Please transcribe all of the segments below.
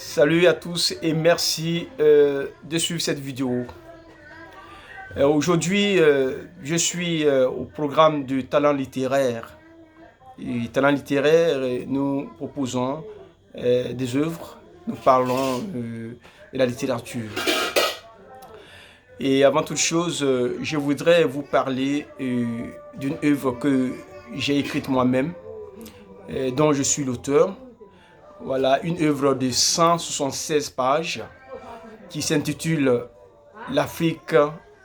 Salut à tous et merci de suivre cette vidéo. Aujourd'hui, je suis au programme du talent littéraire. Et talent littéraire, nous proposons des œuvres, nous parlons de la littérature. Et avant toute chose, je voudrais vous parler d'une œuvre que j'ai écrite moi-même, dont je suis l'auteur. Voilà, une œuvre de 176 pages qui s'intitule L'Afrique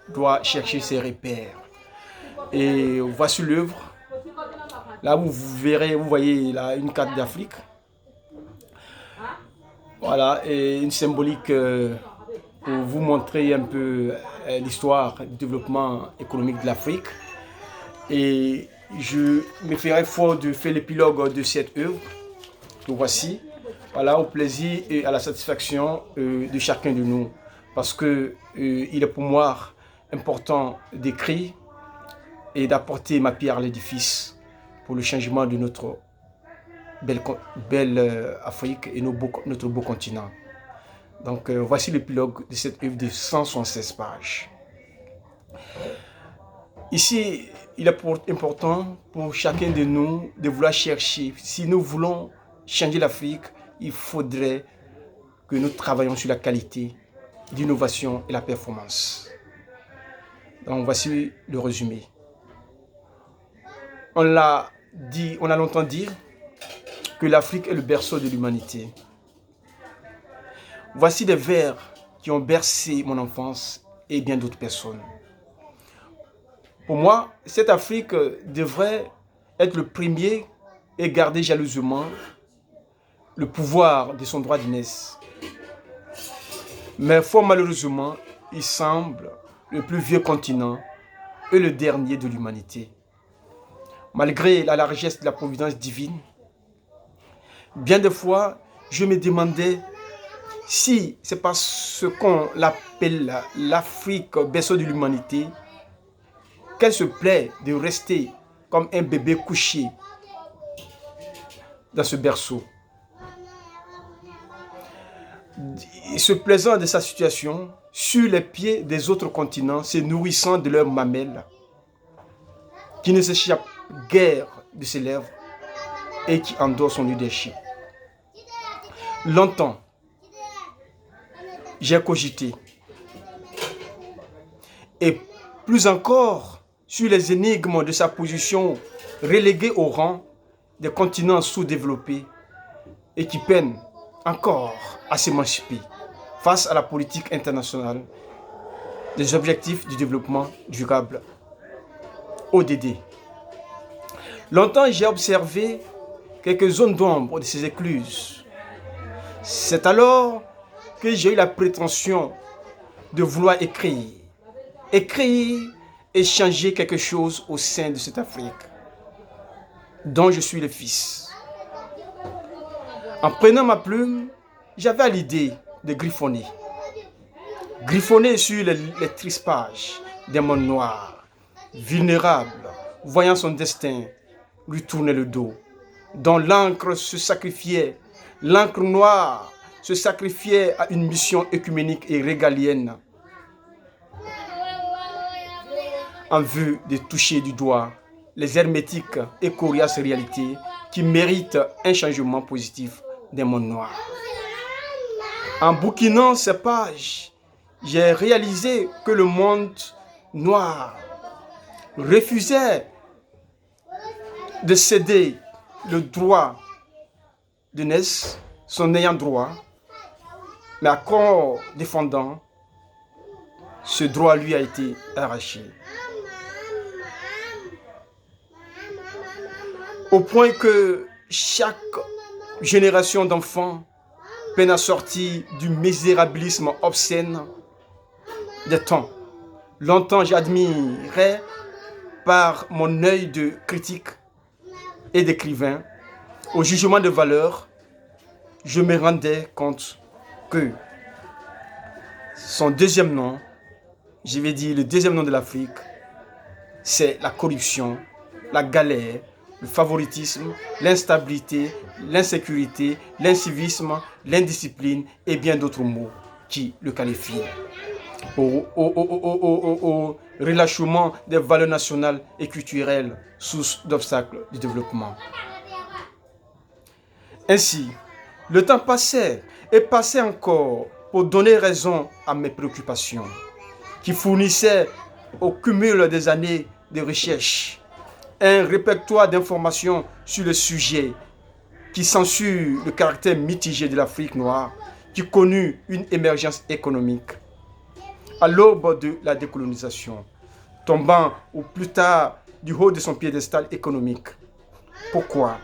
doit chercher ses repères. Et voici l'œuvre. Là, vous verrez, vous voyez là une carte d'Afrique. Voilà, et une symbolique pour vous montrer un peu l'histoire du développement économique de l'Afrique. Et je me ferai fort de faire l'épilogue de cette œuvre. Que voici. Voilà, au plaisir et à la satisfaction de chacun de nous. Parce que il est pour moi important d'écrire et d'apporter ma pierre à l'édifice pour le changement de notre belle Afrique et notre beau continent. Donc voici l'épilogue de cette œuvre de 176 pages. Ici, il est important pour chacun de nous de vouloir chercher. Si nous voulons changer l'Afrique, il faudrait que nous travaillions sur la qualité, l'innovation et la performance. Donc voici le résumé. On l'a dit, on a longtemps dit que l'Afrique est le berceau de l'humanité. Voici des vers qui ont bercé mon enfance et bien d'autres personnes. Pour moi, cette Afrique devrait être le premier et garder jalousement le pouvoir de son droit d'aînesse. Mais fort malheureusement, il semble le plus vieux continent et le dernier de l'humanité. Malgré la largesse de la providence divine, bien des fois, je me demandais si c'est parce ce qu'on l'appelle l'Afrique, berceau de l'humanité, qu'elle se plaît de rester comme un bébé couché dans ce berceau. Se plaisant de sa situation, sur les pieds des autres continents, se nourrissant de leurs mamelles, qui ne s'échappe guère de ses lèvres et qui endort son leadership. Longtemps, j'ai cogité. Et plus encore, sur les énigmes de sa position reléguée au rang des continents sous-développés et qui peinent encore à s'émanciper face à la politique internationale des objectifs du développement durable, ODD. Longtemps, j'ai observé quelques zones d'ombre de ces écluses. C'est alors que j'ai eu la prétention de vouloir écrire et changer quelque chose au sein de cette Afrique dont je suis le fils. En prenant ma plume, j'avais à l'idée de griffonner. Griffonner sur les tristes pages d'un monde noir, vulnérable, voyant son destin lui tourner le dos, dont l'encre noire se sacrifiait à une mission œcuménique et régalienne en vue de toucher du doigt les hermétiques et coriaces réalités qui méritent un changement positif d'un monde noir. En bouquinant ces pages, j'ai réalisé que le monde noir refusait de céder le droit de naissance, son ayant droit, mais encore défendant, ce droit lui a été arraché. Au point que chaque génération d'enfants peine à sortir du misérabilisme obscène des temps. Longtemps, j'admirais par mon œil de critique et d'écrivain, au jugement de valeur, je me rendais compte que son deuxième nom, je vais dire le deuxième nom de l'Afrique, c'est la corruption, la galère, le favoritisme, l'instabilité, l'insécurité, l'incivisme, l'indiscipline et bien d'autres mots qui le qualifient. Au relâchement des valeurs nationales et culturelles, source d'obstacles du développement. Ainsi, le temps passait et passait encore pour donner raison à mes préoccupations, qui fournissaient au cumul des années de recherche un répertoire d'informations sur le sujet qui censure le caractère mitigé de l'Afrique noire, qui connut une émergence économique à l'aube de la décolonisation, tombant au plus tard du haut de son piédestal économique. Pourquoi?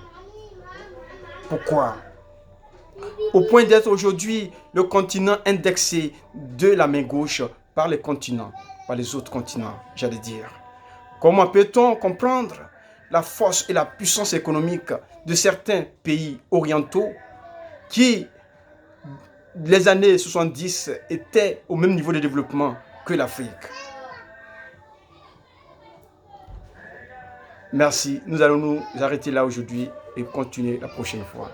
Au point d'être aujourd'hui le continent indexé de la main gauche par les continents, par les autres continents, j'allais dire. Comment peut-on comprendre la force et la puissance économique de certains pays orientaux qui, les années 70, étaient au même niveau de développement que l'Afrique? Merci, nous allons nous arrêter là aujourd'hui et continuer la prochaine fois.